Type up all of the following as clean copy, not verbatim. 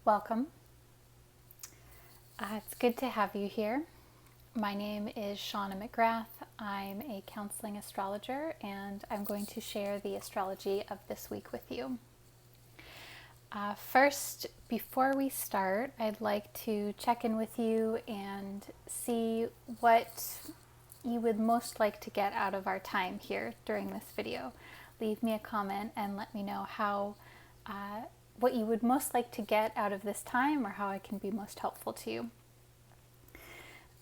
Welcome. It's good to have you here. My name is Shauna McGrath. I'm a counseling astrologer, and I'm going to share the astrology of this week with you. First, before we start, I'd like to check in with you and see what you would most like to get out of our time here during this video. Leave me a comment and let me know what you would most like to get out of this time or how I can be most helpful to you.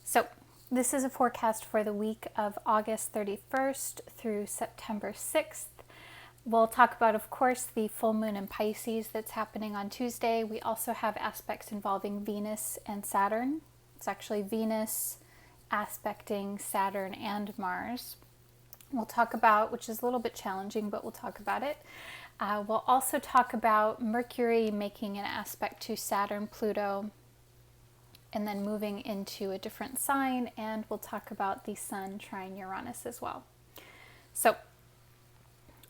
So this is a forecast for the week of August 31st through September 6th. We'll talk about, of course, the full moon in Pisces that's happening on Tuesday. We also have aspects involving Venus and Saturn. It's actually Venus aspecting Saturn and Mars. We'll talk about, which is a little bit challenging, but we'll talk about it. We'll also talk about Mercury making an aspect to Saturn, Pluto, and then moving into a different sign, and we'll talk about the Sun trine Uranus as well. So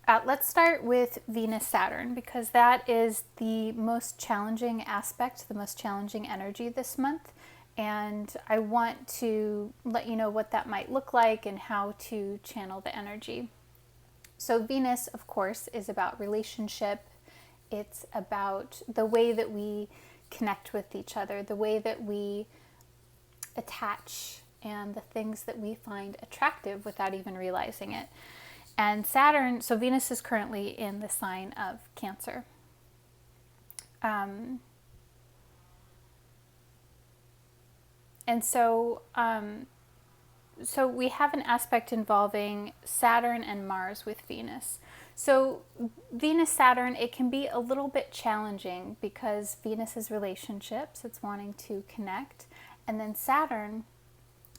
let's start with Venus-Saturn, because that is the most challenging aspect, the most challenging energy this month, and I want to let you know what that might look like and how to channel the energy. So Venus, of course, is about relationship. It's about the way that we connect with each other, the way that we attach, and the things that we find attractive without even realizing it. And Saturn, so Venus is currently in the sign of Cancer. So we have an aspect involving Saturn and Mars with Venus. So Venus-Saturn, it can be a little bit challenging because Venus is relationships, it's wanting to connect. And then Saturn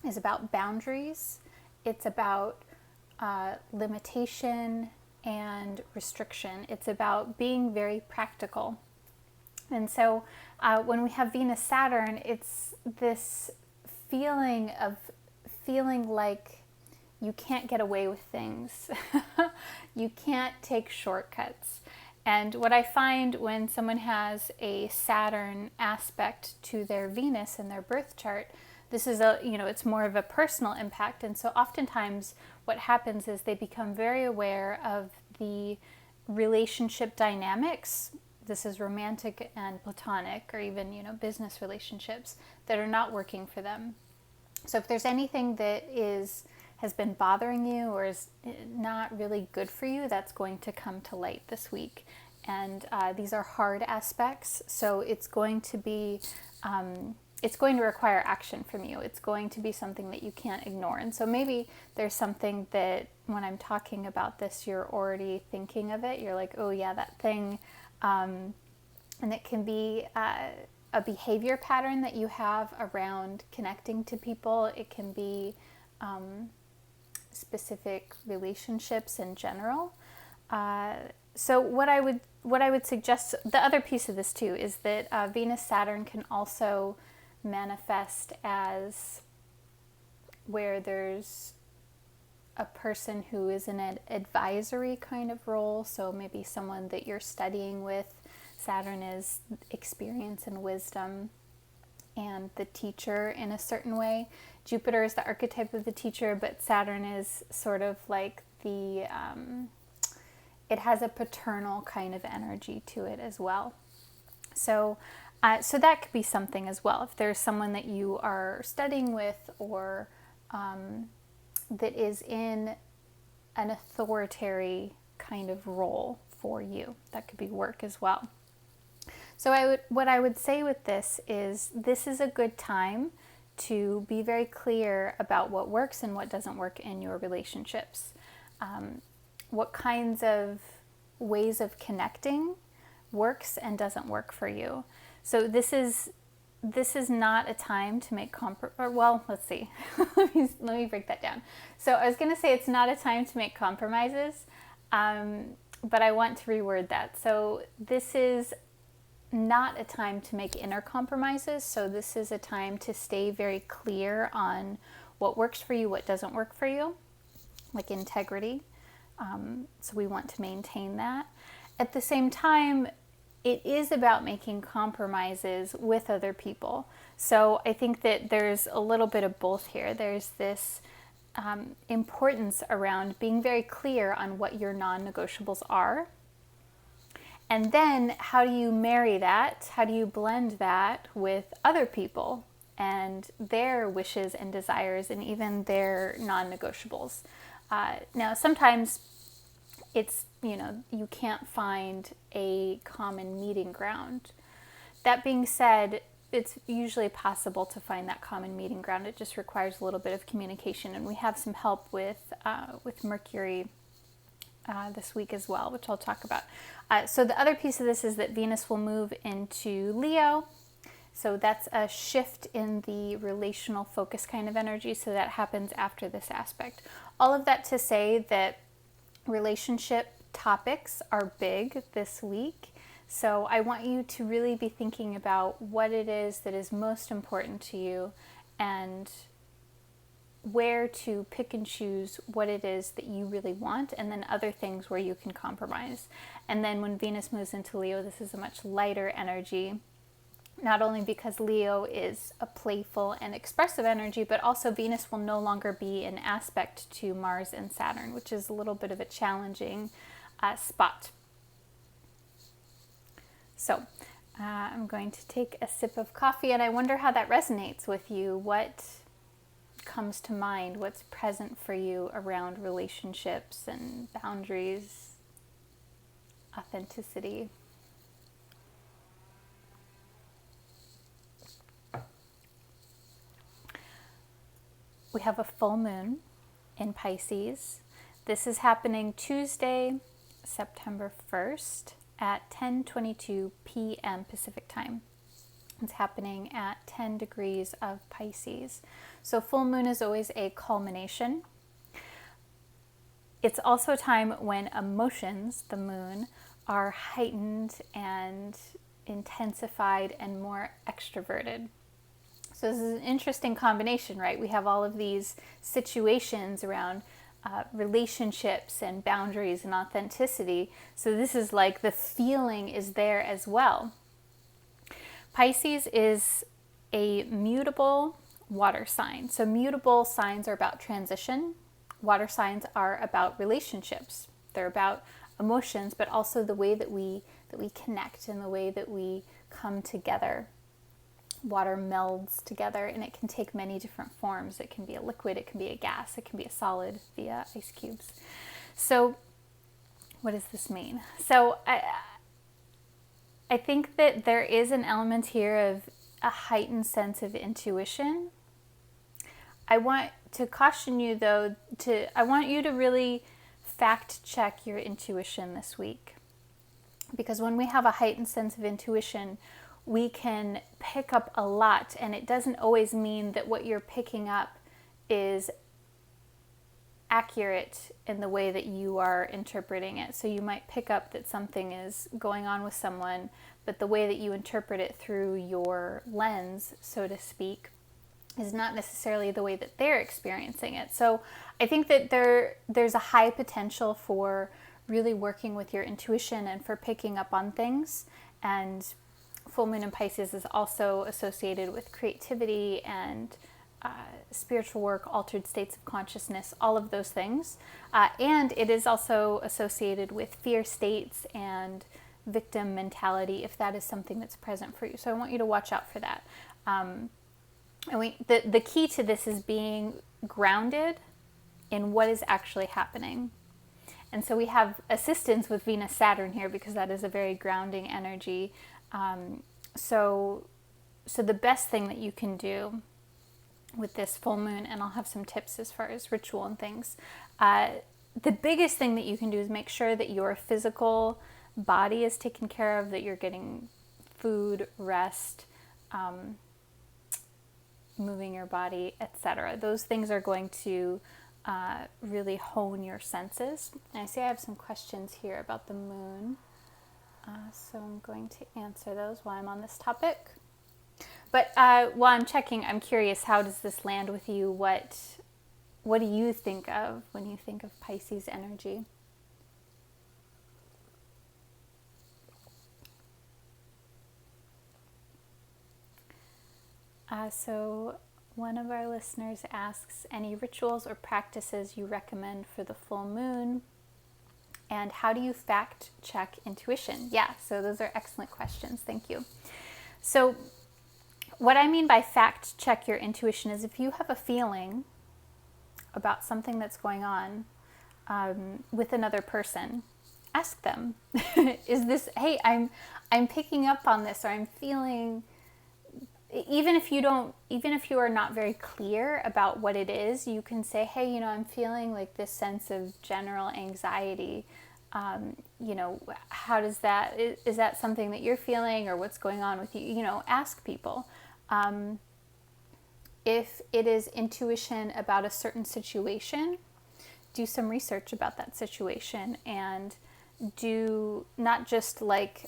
is about boundaries, it's about limitation and restriction. It's about being very practical. And so when we have Venus-Saturn, it's this feeling like you can't get away with things. You can't take shortcuts. And what I find when someone has a Saturn aspect to their Venus in their birth chart, this is it's more of a personal impact. And so oftentimes what happens is they become very aware of the relationship dynamics. This is romantic and platonic, or even, business relationships that are not working for them. So if there's anything that has been bothering you or is not really good for you, that's going to come to light this week. And these are hard aspects, so it's going to require action from you. It's going to be something that you can't ignore. And so maybe there's something that when I'm talking about this, you're already thinking of it. You're like, oh yeah, that thing. And it can be a behavior pattern that you have around connecting to people. It can be specific relationships in general. So what I would suggest, the other piece of this too, is that Venus-Saturn can also manifest as where there's a person who is in an advisory kind of role. So maybe someone that you're studying with. Saturn is experience and wisdom and the teacher in a certain way. Jupiter is the archetype of the teacher, but Saturn is sort of like it has a paternal kind of energy to it as well. So that could be something as well. If there's someone that you are studying with or that is in an authoritarian kind of role for you, that could be work as well. So what I would say with this is a good time to be very clear about what works and what doesn't work in your relationships. What kinds of ways of connecting works and doesn't work for you. So this is not a time to make let's see. let me break that down. So I was going to say it's not a time to make compromises, but I want to reword that. So this is not a time to make inner compromises. So this is a time to stay very clear on what works for you, what doesn't work for you, like integrity. So we want to maintain that. At the same time, it is about making compromises with other people. So I think that there's a little bit of both here. There's this importance around being very clear on what your non-negotiables are. And then how do you marry that? How do you blend that with other people and their wishes and desires and even their non-negotiables? Now, sometimes it's, you can't find a common meeting ground. That being said, it's usually possible to find that common meeting ground. It just requires a little bit of communication, and we have some help with Mercury this week as well, which I'll talk about. So the other piece of this is that Venus will move into Leo. So that's a shift in the relational focus kind of energy. So that happens after this aspect. All of that to say that relationship topics are big this week. So I want you to really be thinking about what it is that is most important to you and where to pick and choose what it is that you really want, and then other things where you can compromise. And then when Venus moves into Leo, this is a much lighter energy, not only because Leo is a playful and expressive energy, but also Venus will no longer be an aspect to Mars and Saturn, which is a little bit of a challenging spot. So I'm going to take a sip of coffee, and I wonder how that resonates with you. What comes to mind? What's present for you around relationships and boundaries, authenticity? We have a full moon in Pisces. This is happening Tuesday, September 1st at 10:22 p.m. Pacific time. It's happening at 10 degrees of Pisces. So full moon is always a culmination. It's also a time when emotions, the moon, are heightened and intensified and more extroverted. So this is an interesting combination, right? We have all of these situations around relationships and boundaries and authenticity. So this is like the feeling is there as well. Pisces is a mutable water sign. So mutable signs are about transition. Water signs are about relationships. They're about emotions, but also the way that we connect and the way that we come together. Water melds together, and it can take many different forms. It can be a liquid, it can be a gas, it can be a solid via ice cubes. So what does this mean? So I think that there is an element here of a heightened sense of intuition. I want to caution you though, I want you to really fact check your intuition this week. Because when we have a heightened sense of intuition, we can pick up a lot, and it doesn't always mean that what you're picking up is accurate in the way that you are interpreting it. So you might pick up that something is going on with someone, but the way that you interpret it through your lens, so to speak, is not necessarily the way that they're experiencing it. So I think that there's a high potential for really working with your intuition and for picking up on things. And full moon in Pisces is also associated with creativity and spiritual work, altered states of consciousness, all of those things. And it is also associated with fear states and victim mentality, if that is something that's present for you. So I want you to watch out for that. The key to this is being grounded in what is actually happening. And so we have assistance with Venus Saturn here because that is a very grounding energy. So the best thing that you can do with this full moon, and I'll have some tips as far as ritual and things, the biggest thing that you can do is make sure that your physical body is taken care of, that you're getting food, rest, moving your body, etc. Those things are going to really hone your senses. And I see I have some questions here about the moon. So I'm going to answer those while I'm on this topic. But while I'm checking, I'm curious, how does this land with you? What do you think of when you think of Pisces energy? So one of our listeners asks, any rituals or practices you recommend for the full moon? And how do you fact check intuition? Yeah, so those are excellent questions. Thank you. So what I mean by fact check your intuition is if you have a feeling about something that's going on with another person, ask them, is this, hey, I'm picking up on this, or I'm feeling, even if you are not very clear about what it is, you can say, hey, I'm feeling like this sense of general anxiety. How does that, is that something that you're feeling, or what's going on with you? Ask people. If it is intuition about a certain situation, do some research about that situation, and do not just like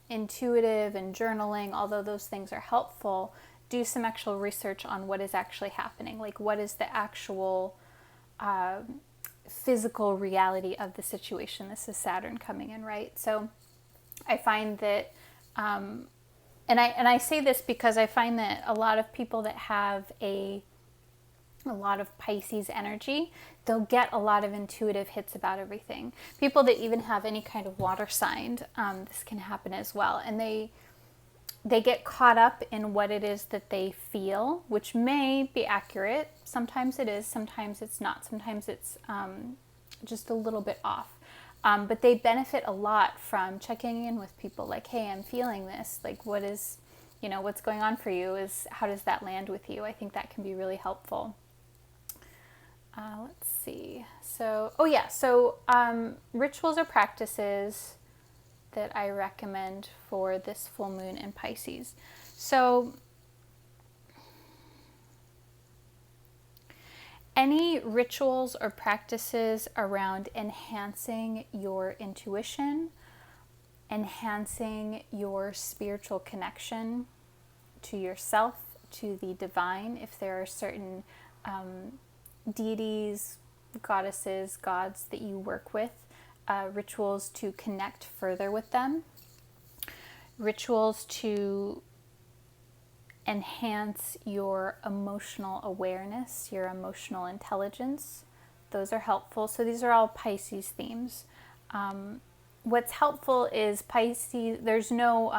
intuitive and journaling, although those things are helpful. Do some actual research on what is actually happening, like what is the actual physical reality of the situation. This is Saturn coming in, right? So I find that and I say this because I find that a lot of people that have a lot of Pisces energy, they'll get a lot of intuitive hits about everything. People that even have any kind of water sign, this can happen as well. And they get caught up in what it is that they feel, which may be accurate. Sometimes it is, sometimes it's not. Sometimes it's just a little bit off. But they benefit a lot from checking in with people like, hey, I'm feeling this. Like, what is, what's going on for you? How does that land with you? I think that can be really helpful. Let's see. So rituals or practices that I recommend for this full moon in Pisces. So any rituals or practices around enhancing your intuition, enhancing your spiritual connection to yourself, to the divine, if there are certain deities, goddesses, gods that you work with, rituals to connect further with them, rituals to enhance your emotional awareness, your emotional intelligence. Those are helpful. So these are all Pisces themes. What's helpful is Pisces, there's no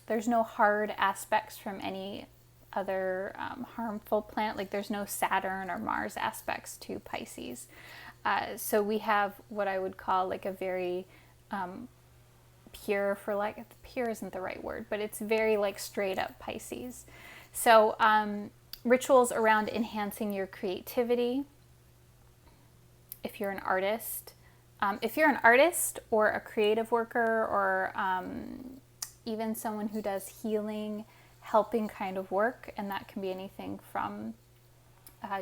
hard aspects from any other harmful planet. Like there's no Saturn or Mars aspects to Pisces. So we have what I would call like a very pure, pure isn't the right word, but it's very like straight up Pisces. So rituals around enhancing your creativity. If you're an artist, or a creative worker, or even someone who does healing, helping kind of work, and that can be anything from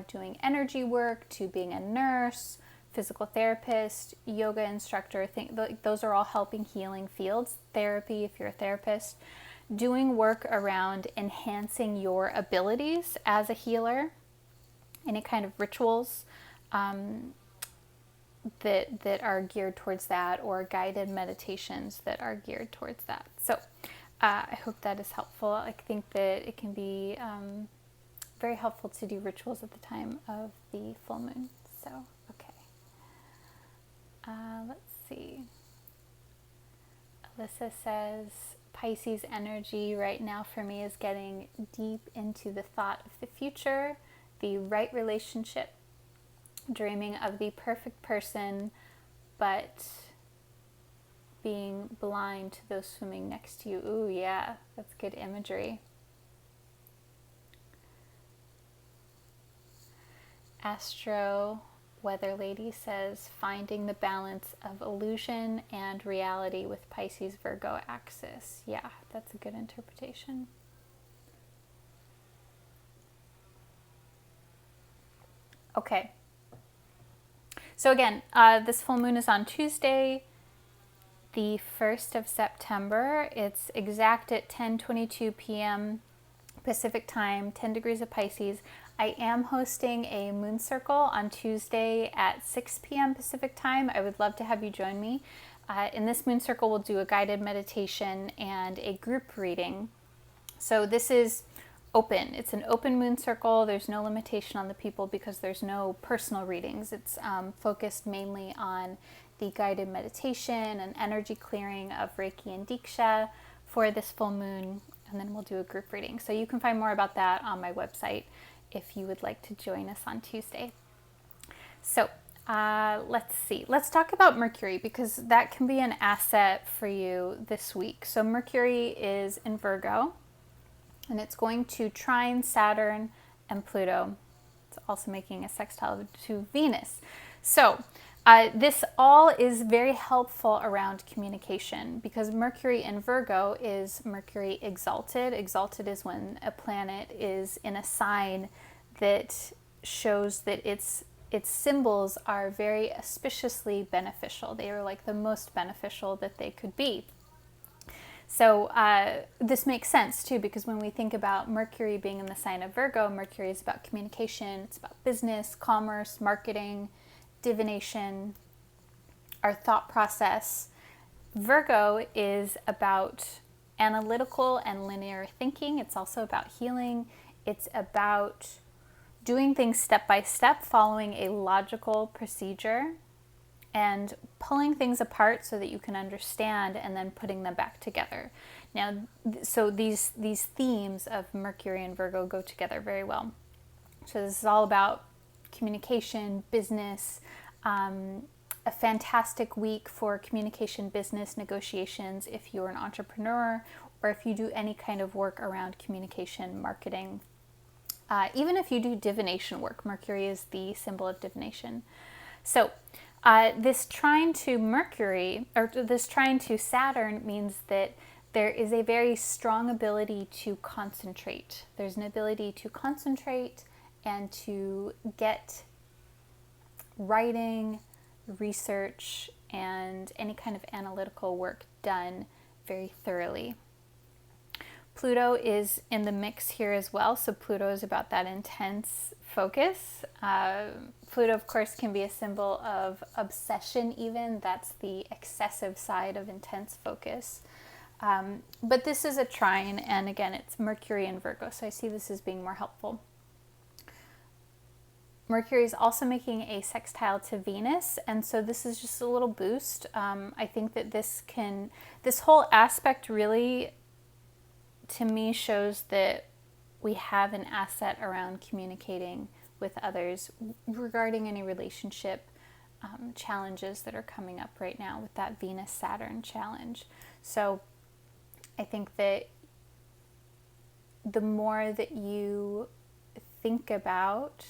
doing energy work to being a nurse, physical therapist, yoga instructor. Those are all helping healing fields. Therapy, if you're a therapist. Doing work around enhancing your abilities as a healer. Any kind of rituals that are geared towards that, or guided meditations that are geared towards that. So I hope that is helpful. I think that it can be very helpful to do rituals at the time of the full moon. So, okay. Let's see. Alyssa says, Pisces energy right now for me is getting deep into the thought of the future, the right relationship, dreaming of the perfect person, but being blind to those swimming next to you. Ooh, yeah, that's good imagery. Astro Weather Lady says, finding the balance of illusion and reality with Pisces Virgo axis. Yeah, that's a good interpretation. Okay. So again, this full moon is on Tuesday, the 1st of September. It's exact at 10:22 p.m. Pacific time, 10 degrees of Pisces. I am hosting a moon circle on Tuesday at 6 p.m. Pacific time. I would love to have you join me. In this moon circle, we'll do a guided meditation and a group reading. So this is open. It's an open moon circle. There's no limitation on the people because there's no personal readings. It's focused mainly on the guided meditation and energy clearing of Reiki and Diksha for this full moon, and then we'll do a group reading. So you can find more about that on my website if you would like to join us on Tuesday. So let's see. Let's talk about Mercury because that can be an asset for you this week. So Mercury is in Virgo, and it's going to trine Saturn and Pluto. It's also making a sextile to Venus. So this all is very helpful around communication because Mercury in Virgo is Mercury exalted. Exalted is when a planet is in a sign that shows that its symbols are very auspiciously beneficial. They are like the most beneficial that they could be. So this makes sense too, because when we think about Mercury being in the sign of Virgo, Mercury is about communication, it's about business, commerce, marketing, divination, our thought process. Virgo is about analytical and linear thinking. It's also about healing. It's about doing things step by step, following a logical procedure, and pulling things apart so that you can understand and then putting them back together. Now, so these themes of Mercury and Virgo go together very well. So this is all about communication, business, a fantastic week for communication, business, negotiations if you're an entrepreneur or if you do any kind of work around communication, marketing. Even if you do divination work, Mercury is the symbol of divination. So this trine to Mercury, or this trine to Saturn, means that there is a very strong ability to concentrate. There's an ability to concentrate and to get writing, research, and any kind of analytical work done very thoroughly. Pluto is in the mix here as well, so Pluto is about that intense focus. Pluto, of course, can be a symbol of obsession even. That's the excessive side of intense focus. But this is a trine, and again, it's Mercury and Virgo, so I see this as being more helpful. Mercury is also making a sextile to Venus, and so this is just a little boost. I think that this whole aspect really, to me, shows that we have an asset around communicating with others regarding any relationship challenges that are coming up right now with that Venus-Saturn challenge. So I think that the more that you think about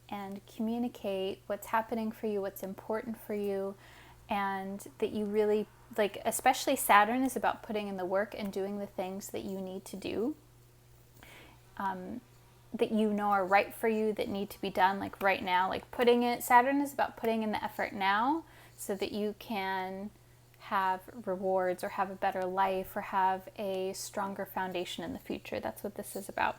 and communicate what's happening for you, what's important for you, and that you really, like, especially Saturn is about putting in the work and doing the things that you need to do, that you know are right for you, that need to be done, like right now. Like Saturn is about putting in the effort now so that you can have rewards or have a better life or have a stronger foundation in the future. That's what this is about.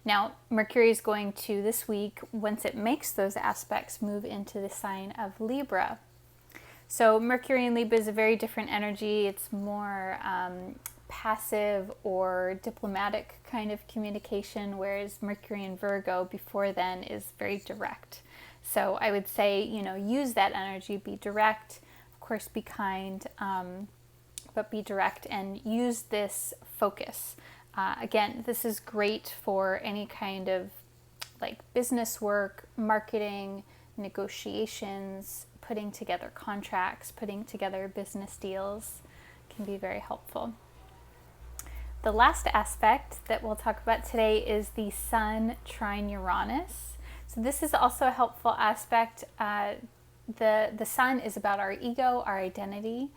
Now, Mercury is going to, this week, once it makes those aspects, move into the sign of Libra. So Mercury in Libra is a very different energy. It's more passive or diplomatic kind of communication, whereas Mercury in Virgo before then is very direct. So I would say, use that energy, be direct, of course be kind, but be direct and use this focus. Again, this is great for any kind of like business work, marketing, negotiations, putting together contracts, putting together business deals can be very helpful. The last aspect that we'll talk about today is the Sun trine Uranus. So this is also a helpful aspect. The Sun is about our ego, our identity,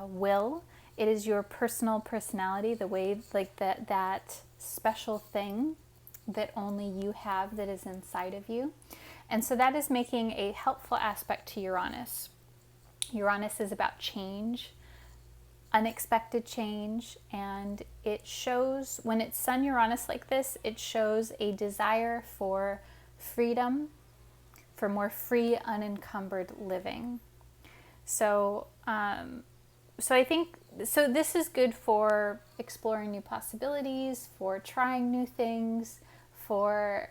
will. It is your personal personality, the way, like that special thing that only you have that is inside of you. And so that is making a helpful aspect to Uranus. Uranus is about change, unexpected change, and it shows, when it's Sun Uranus like this, it shows a desire for freedom, for more free, unencumbered living. So I think so this is good for exploring new possibilities, for trying new things, for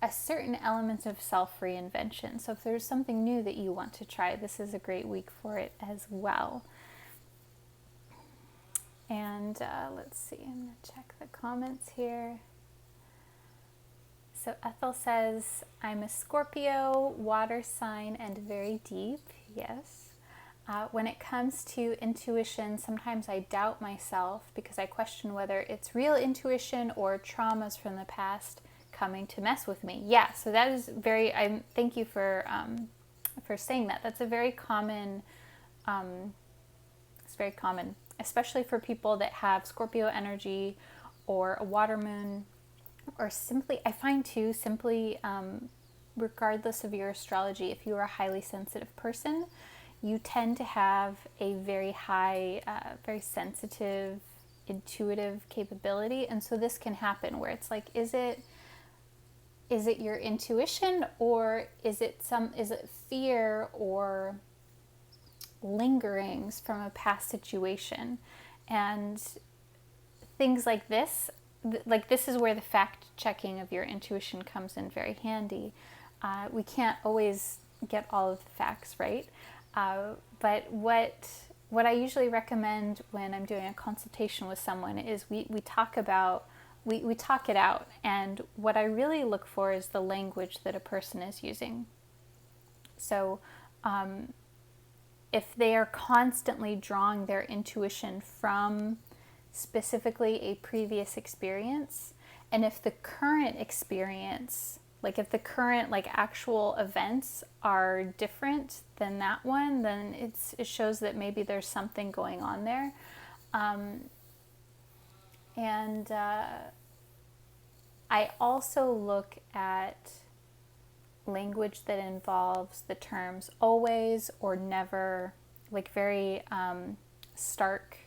a certain element of self-reinvention. So if there's something new that you want to try, this is a great week for it as well. And let's see, I'm going to check the comments here. So Ethel says, I'm a Scorpio, water sign, and very deep. Yes. When it comes to intuition, sometimes I doubt myself because I question whether it's real intuition or traumas from the past coming to mess with me. Yeah, so that is very, thank you for saying that. That's a very common, it's very common, especially for people that have Scorpio energy or a water moon, or simply, I find too, simply, regardless of your astrology, if you are a highly sensitive person, you tend to have a very high, very sensitive, intuitive capability. And so this can happen where it's like, is it your intuition, or is it fear or lingerings from a past situation? And things like this is where the fact checking of your intuition comes in very handy. We can't always get all of the facts right. But what I usually recommend when I'm doing a consultation with someone is we talk it out, and what I really look for is the language that a person is using. So if they are constantly drawing their intuition from specifically a previous experience, and if the current experience, like if the current actual events are different than that one, then it shows that maybe there's something going on there. And I also look at language that involves the terms always or never, like very stark,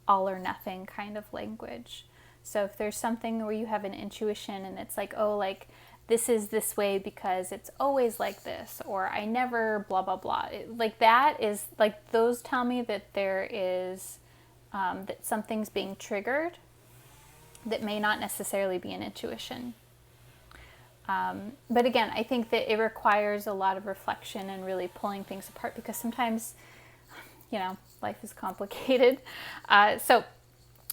all or nothing kind of language. So if there's something where you have an intuition and it's like, oh, like this is this way because it's always like this, or I never blah blah blah, like that is like, those tell me that there is that something's being triggered that may not necessarily be an intuition. But again, I think that it requires a lot of reflection and really pulling things apart, because sometimes, life is complicated. So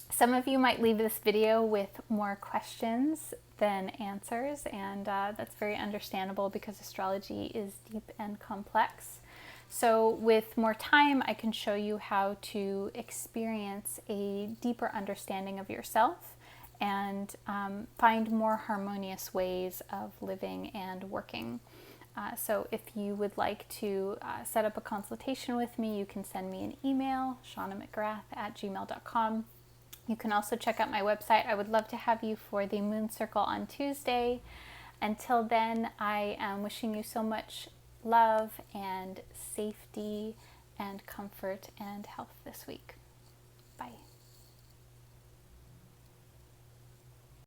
some of you might leave this video with more questions than answers, and that's very understandable because astrology is deep and complex. So with more time, I can show you how to experience a deeper understanding of yourself and find more harmonious ways of living and working. So if you would like to set up a consultation with me, you can send me an email, shaunamcgrath@gmail.com. You can also check out my website. I would love to have you for the Moon Circle on Tuesday. Until then, I am wishing you so much love and safety and comfort and health this week. Bye.